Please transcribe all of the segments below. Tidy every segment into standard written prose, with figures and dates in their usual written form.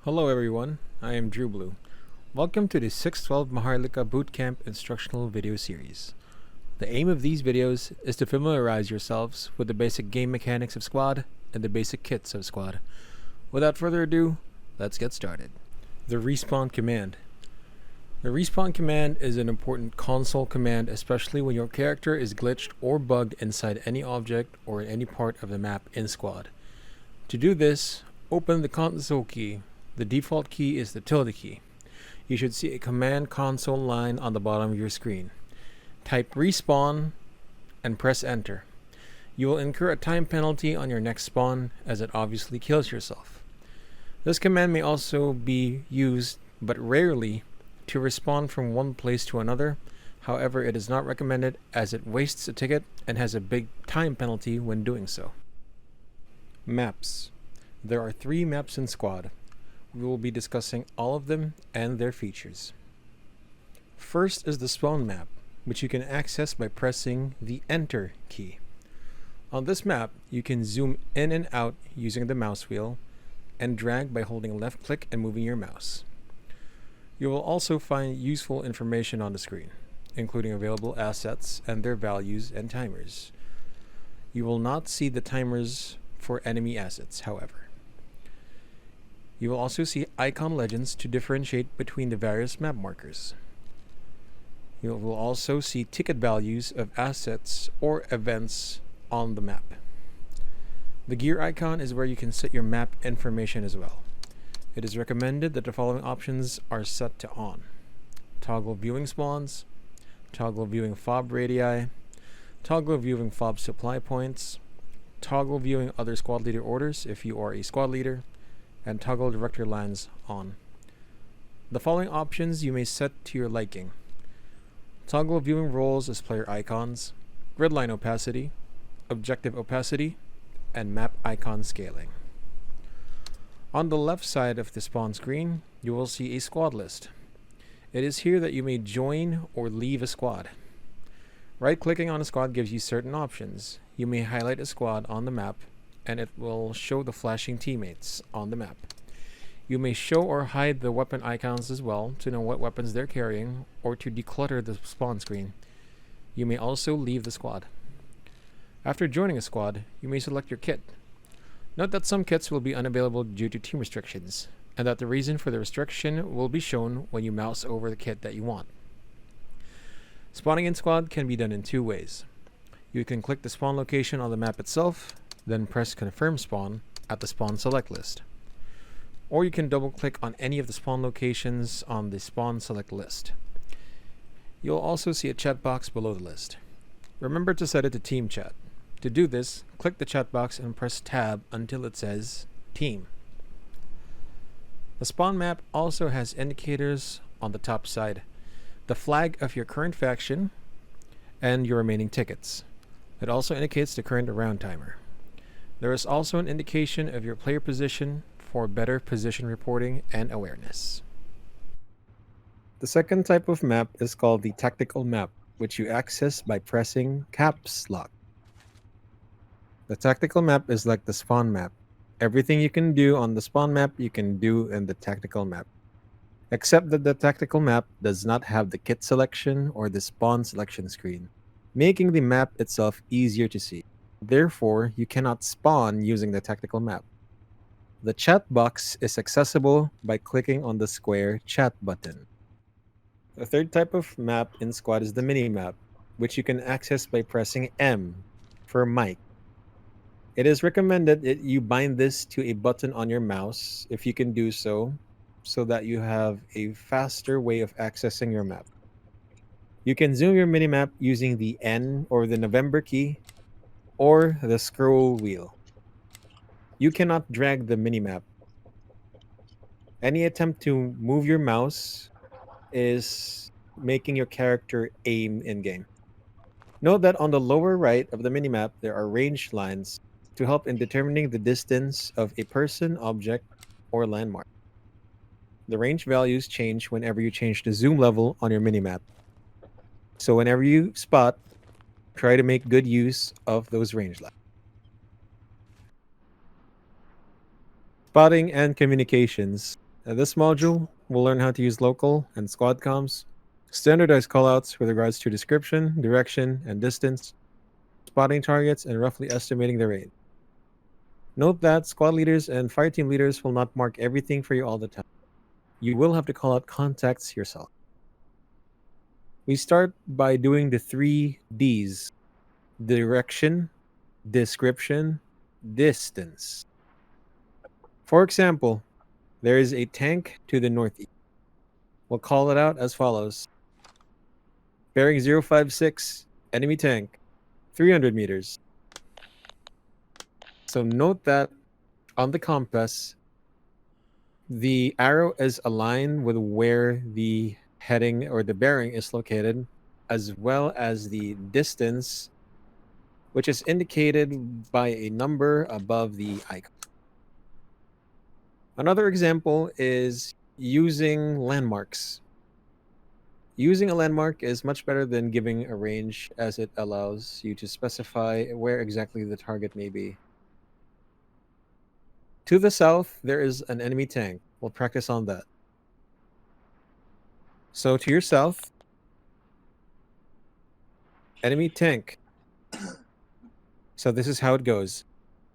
Hello everyone, I am DrooBloo. Welcome to the 612 Maharlika Bootcamp instructional video series. The aim of these videos is to familiarize yourselves with the basic game mechanics of Squad and the basic kits of Squad. Without further ado, let's get started. The respawn command. The respawn command is an important console command, especially when your character is glitched or bugged inside any object or in any part of the map in Squad. To do this, open the console key. The default key is the tilde key. You should see a command console line on the bottom of your screen. Type respawn and press enter. You will incur a time penalty on your next spawn as it obviously kills yourself. This command may also be used, but rarely, to respawn from one place to another. However, it is not recommended as it wastes a ticket and has a big time penalty when doing so. Maps. There are 3 maps in Squad. We will be discussing all of them and their features. First is the spawn map, which you can access by pressing the enter key. On this map, you can zoom in and out using the mouse wheel and drag by holding left click and moving your mouse. You will also find useful information on the screen, including available assets and their values and timers. You will not see the timers for enemy assets, however. You will also see icon legends to differentiate between the various map markers. You will also see ticket values of assets or events on the map. The gear icon is where you can set your map information as well. It is recommended that the following options are set to on: toggle viewing spawns, toggle viewing fob radii, toggle viewing fob supply points, toggle viewing other squad leader orders if you are a squad leader, and toggle director lines on. The following options you may set to your liking: toggle viewing roles as player icons, gridline opacity, objective opacity, and map icon scaling. On the left side of the spawn screen, you will see a squad list. It is here that you may join or leave a squad. Right-clicking on a squad gives you certain options. You may highlight a squad on the map and it will show the flashing teammates on the map. You may show or hide the weapon icons as well to know what weapons they're carrying or to declutter the spawn screen. You may also leave the squad. After joining a squad, you may select your kit. Note that some kits will be unavailable due to team restrictions, and that the reason for the restriction will be shown when you mouse over the kit that you want. Spawning in squad can be done in 2 ways. You can click the spawn location on the map itself, then press confirm spawn at the spawn select list. Or you can double click on any of the spawn locations on the spawn select list. You'll also see a chat box below the list. Remember to set it to team chat. To do this, click the chat box and press tab until it says team. The spawn map also has indicators on the top side: the flag of your current faction and your remaining tickets. It also indicates the current round timer. There is also an indication of your player position for better position reporting and awareness. The second type of map is called the tactical map, which you access by pressing caps lock. The tactical map is like the spawn map. Everything you can do on the spawn map, you can do in the tactical map. Except that the tactical map does not have the kit selection or the spawn selection screen, making the map itself easier to see. Therefore, you cannot spawn using the tactical map. The chat box is accessible by clicking on the square chat button. The third type of map in Squad is the mini-map, which you can access by pressing M for mic. It is recommended that you bind this to a button on your mouse if you can do so that you have a faster way of accessing your map. You can zoom your mini-map using the N or the November key or the scroll wheel. You cannot drag the minimap. Any attempt to move your mouse is making your character aim in-game. Note that on the lower right of the minimap, there are range lines to help in determining the distance of a person, object, or landmark. The range values change whenever you change the zoom level on your minimap. So whenever you spot, try to make good use of those range lines. Spotting and communications. This module will learn how to use local and squad comms, standardized callouts with regards to description, direction, and distance, spotting targets, and roughly estimating the range. Note that squad leaders and fireteam leaders will not mark everything for you all the time. You will have to call out contacts yourself. We start by doing the 3 Ds: direction, description, distance. For example, there is a tank to the northeast. We'll call it out as follows. Bearing 056, enemy tank, 300 meters. So note that on the compass, the arrow is aligned with where the heading or the bearing is located, as well as the distance, which is indicated by a number above the icon. Another example is using landmarks. Using a landmark is much better than giving a range, as it allows you to specify where exactly the target may be. To the south, there is an enemy tank. We'll practice on that. So to your south, enemy tank. So this is how it goes.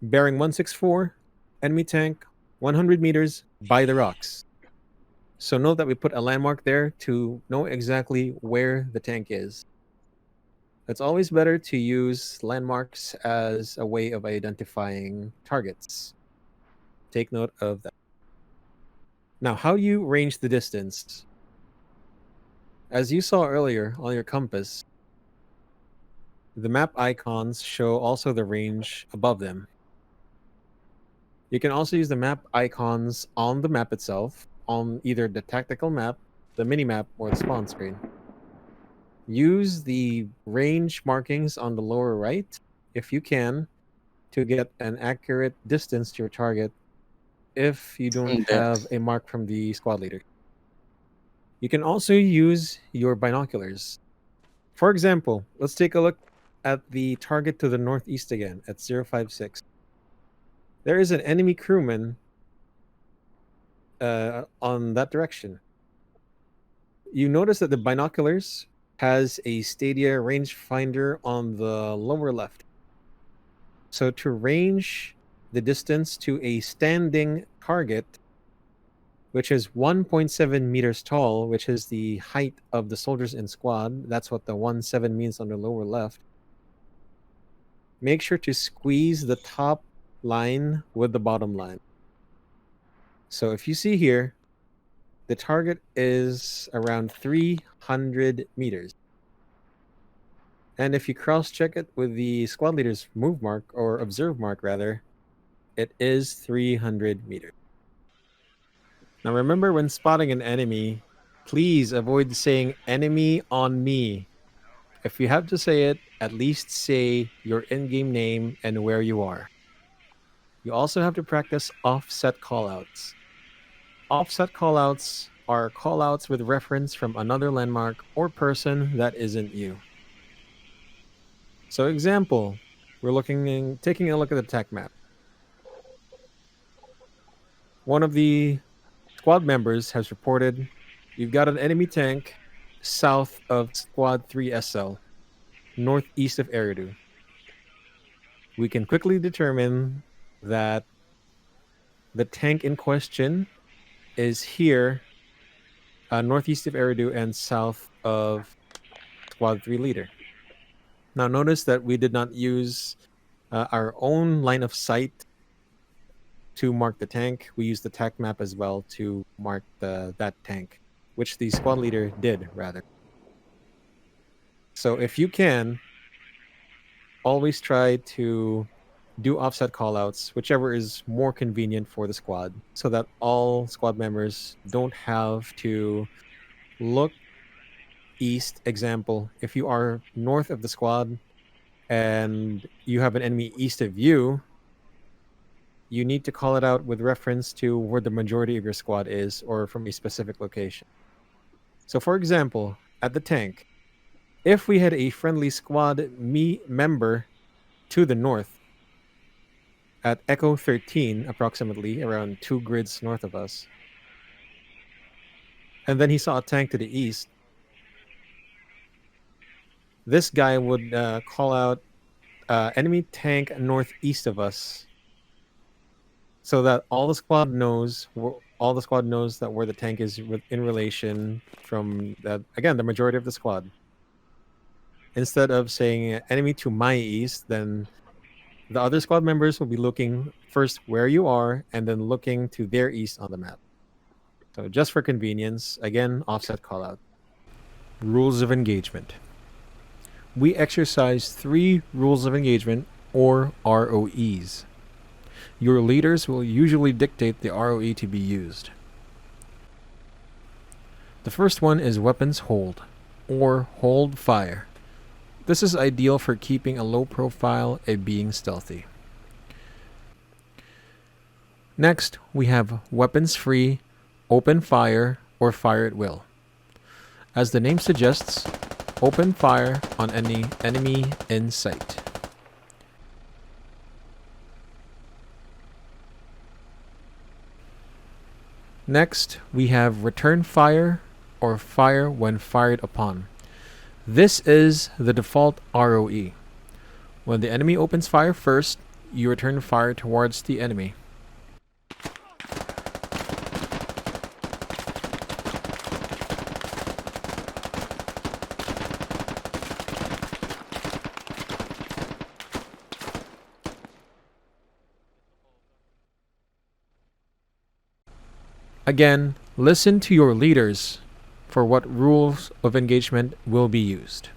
Bearing 164, enemy tank, 100 meters by the rocks. So note that we put a landmark there to know exactly where the tank is. It's always better to use landmarks as a way of identifying targets. Take note of that. Now, how do you range the distance? As you saw earlier on your compass, the map icons show also the range above them. You can also use the map icons on the map itself, on either the tactical map, the mini-map, or the spawn screen. Use the range markings on the lower right, if you can, to get an accurate distance to your target if you don't have a mark from the squad leader. You can also use your binoculars. For example, let's take a look at the target to the northeast again at 056. There is an enemy crewman on that direction. You notice that the binoculars has a Stadia rangefinder on the lower left. So to range the distance to a standing target, which is 1.7 meters tall, which is the height of the soldiers in squad, that's what the 1.7 means on the lower left, make sure to squeeze the top line with the bottom line. So if you see here, the target is around 300 meters. And if you cross-check it with the squad leader's move mark, or observe mark rather, it is 300 meters. Now remember, when spotting an enemy, please avoid saying enemy on me. If you have to say it, at least say your in-game name and where you are. You also have to practice offset callouts. Offset callouts are callouts with reference from another landmark or person that isn't you. So example, we're taking a look at the tech map. One of the squad members has reported you've got an enemy tank south of Squad 3 SL, northeast of Eridu. We can quickly determine that the tank in question is here, northeast of Eridu and south of Squad 3 leader. Now notice that we did not use our own line of sight to mark the tank. We used the tech map as well to mark that tank, which the squad leader did, rather. So if you can, always try to do offset callouts, whichever is more convenient for the squad, so that all squad members don't have to look east. Example, if you are north of the squad and you have an enemy east of you, you need to call it out with reference to where the majority of your squad is, or from a specific location. So for example, at the tank, if we had a friendly squad member to the north, at Echo 13, approximately around 2 grids north of us, and then he saw a tank to the east, this guy would call out enemy tank northeast of us, so that all the squad knows that where the tank is in relation from that, again, the majority of the squad. Instead of saying enemy to my east, then the other squad members will be looking first where you are and then looking to their east on the map. So just for convenience, again, offset callout. Rules of engagement. We exercise 3 rules of engagement, or ROEs. Your leaders will usually dictate the ROE to be used. The first one is weapons hold, or hold fire. This is ideal for keeping a low profile and being stealthy. Next, we have weapons free, open fire, or fire at will. As the name suggests, open fire on any enemy in sight. Next, we have return fire, or fire when fired upon. This is the default ROE. When the enemy opens fire first, you return fire towards the enemy. Again, listen to your leaders for what rules of engagement will be used.